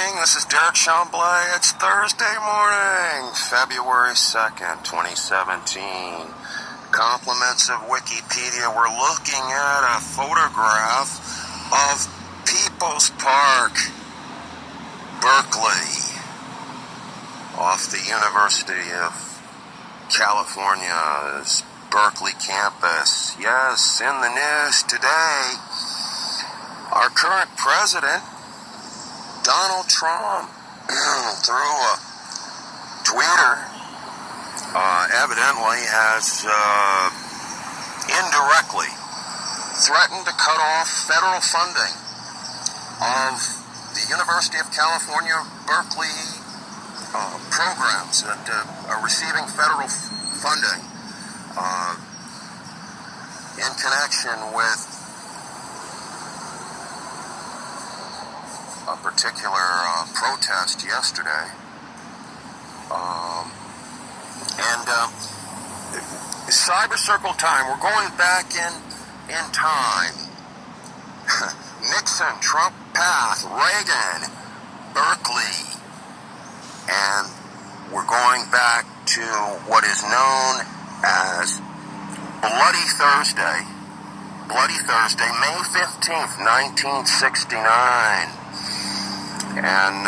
morning. This is Derekh Chamblee. It's Thursday morning, February 2nd, 2017. Compliments of Wikipedia. We're looking at a photograph of People's Park, Berkeley, off the University of California's Berkeley campus. Yes, in the news today, our current president, Donald Trump, through a Twitter, evidently has indirectly threatened to cut off federal funding of the University of California, Berkeley programs that are receiving federal funding in connection with a particular protest yesterday. CyberCircleTyme, we're going back in time. Nixon, Trump path, Reagan, Berkeley, and we're going back to what is known as Bloody Thursday, May 15th, 1969. And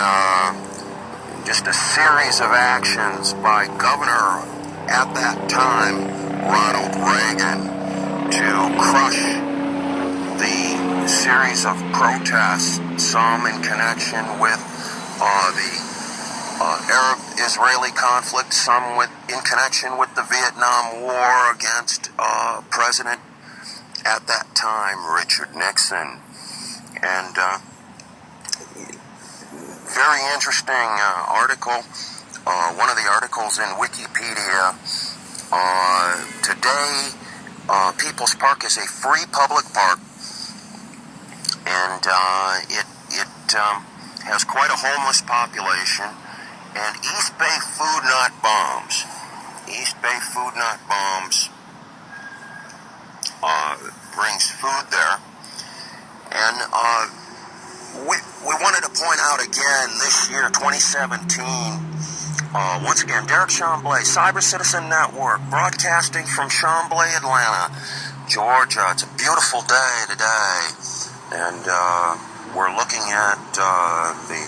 just a series of actions by Governor, at that time, Ronald Reagan, to crush the series of protests, some in connection with the Arab-Israeli conflict, some in connection with the Vietnam War against President, at that time, Richard Nixon. And very interesting article, one of the articles in Wikipedia. Today, People's Park is a free public park, and it has quite a homeless population, and East Bay Food Not Bombs. East Bay Food Not Bombs brings food there, and we wanted to point out again this year, 2017, once again, Derekh Chamblee, Cyber Citizen Network, broadcasting from Chamblee, Atlanta, Georgia. It's a beautiful day today, and we're looking at the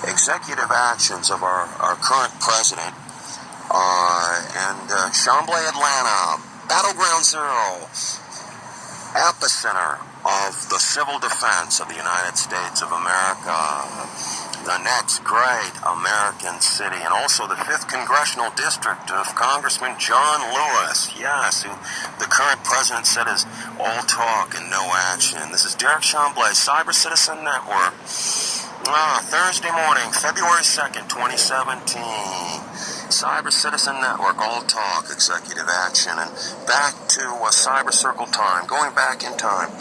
executive actions of our current president, and Chamblee, Atlanta, Battlegroundzero, epicenter of the civil defense of the United States of America, the next great American city, and also the 5th Congressional District of Congressman John Lewis, yes, who the current president said is all talk and no action. This is Derekh Chamblee, Cyber Citizen Network. Thursday morning, February 2nd, 2017. Cyber Citizen Network, all talk, executive action, and back to CyberCircleTyme, going back in time.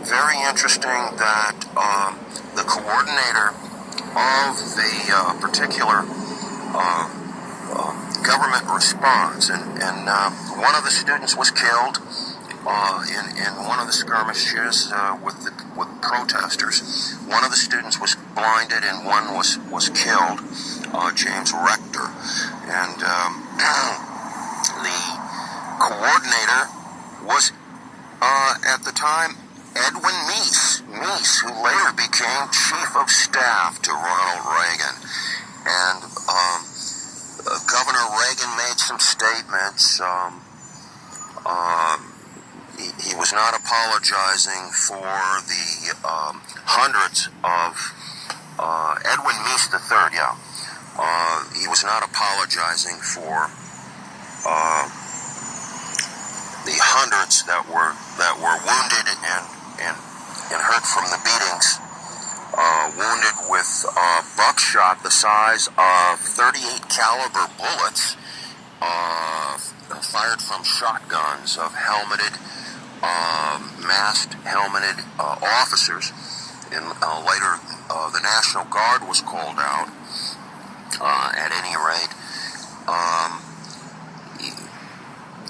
Very interesting that the coordinator of the particular government response, and one of the students was killed in one of the skirmishes with protesters. One of the students was blinded and one was killed, James Rector. And the coordinator was at the time Edwin Meese, who later became Chief of Staff to Ronald Reagan. And Governor Reagan made some statements. He was not apologizing for the hundreds of Edwin Meese III, he was not apologizing for the hundreds that were wounded and hurt from the beatings, wounded with buckshot the size of .38 caliber bullets, fired from shotguns of helmeted, masked, helmeted officers. And later, the National Guard was called out. At any rate,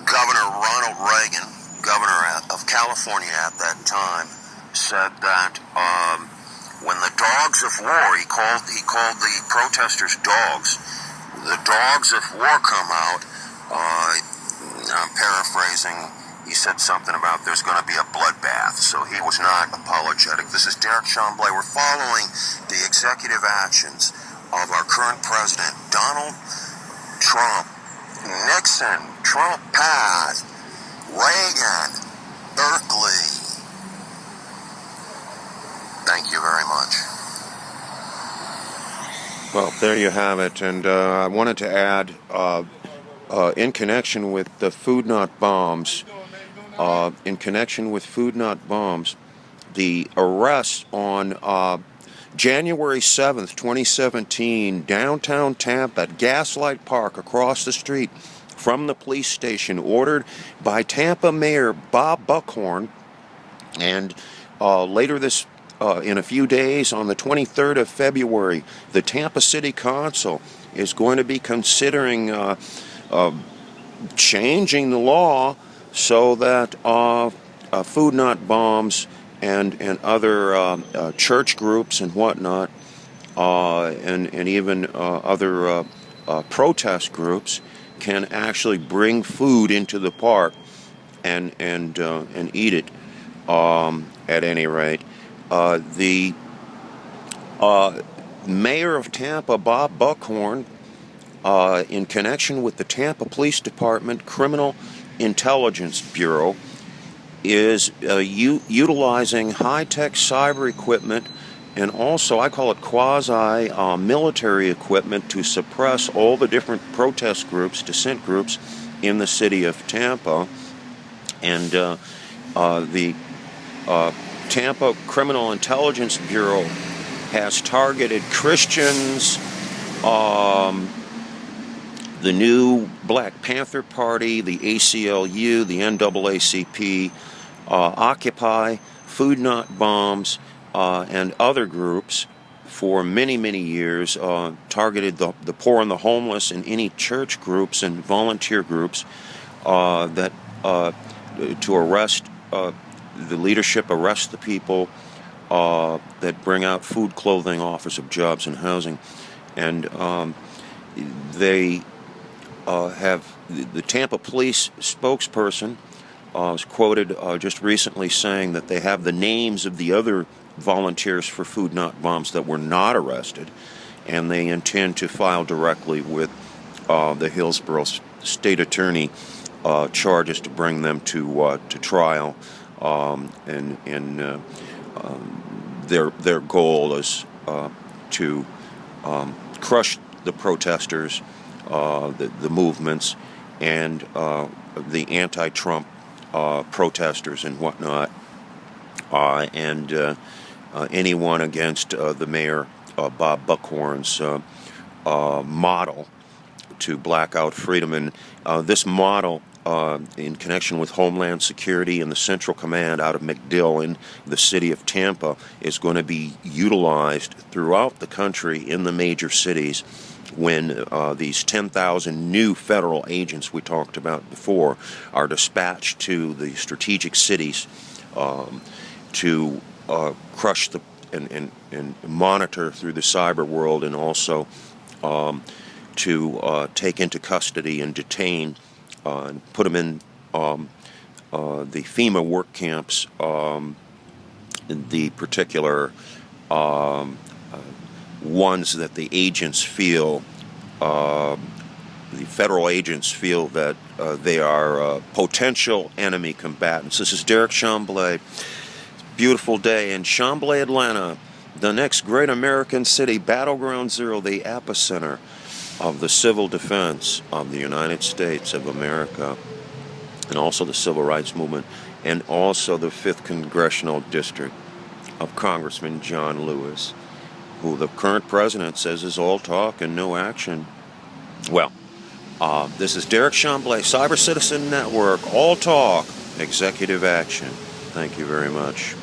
Governor Ronald Reagan, governor of California at that time, said that when the dogs of war, he called the protesters dogs. The dogs of war come out. I'm paraphrasing. He said something about there's going to be a bloodbath, so he was not apologetic. This is Derekh Chamblee. We're following the executive actions of our current president, Donald Trump. Nixon, Trump passed. Reagan, Berkeley. Thank you very much. Well, there you have it. And I wanted to add, in connection with the Food Not Bombs, the arrest on January 7th, 2017, downtown Tampa at Gaslight Park across the street from the police station, ordered by Tampa Mayor Bob Buckhorn. And later in a few days, on the 23rd of February, the Tampa City Council is going to be considering changing the law so that Food Not Bombs and other church groups and whatnot, and even other protest groups can actually bring food into the park and eat it. At any rate, the mayor of Tampa, Bob Buckhorn, in connection with the Tampa Police Department Criminal Intelligence Bureau, is utilizing high-tech cyber equipment and also, I call it quasi-military equipment, to suppress all the different protest groups, dissent groups in the city of Tampa. And the Tampa Criminal Intelligence Bureau has targeted Christians, the new Black Panther Party, the ACLU, the NAACP, Occupy, Food Not Bombs, and other groups for many, many years, targeted the poor and the homeless, and any church groups and volunteer groups that to arrest the leadership, arrest the people that bring out food, clothing, offers of jobs, and housing. And they have the Tampa police spokesperson was quoted just recently saying that they have the names of the other volunteers for Food Not Bombs that were not arrested, and they intend to file directly with the Hillsborough State Attorney charges to bring them to trial. And their goal is to crush the protesters, the movements, and the anti-Trump protesters and whatnot, and anyone against the mayor Bob Buckhorn's model to black out freedom. And this model, in connection with Homeland Security and the Central Command out of MACDILL in the city of Tampa, is going to be utilized throughout the country in the major cities when these 10,000 new federal agents we talked about before are dispatched to the strategic cities to crush and monitor through the cyber world, and also to take into custody and detain and put them in the FEMA work camps, the particular ones that the agents feel, the federal agents feel that they are potential enemy combatants. This is Derekh Chamblee. Beautiful day in Chamblee, Atlanta, the next great American city, Battleground Zero, the epicenter of the civil defense of the United States of America, and also the civil rights movement, and also the 5th Congressional District of Congressman John Lewis, who the current president says is all talk and no action. Well, this is Derekh Chamblee, Cyber Citizen Network, all talk, executive action. Thank you very much.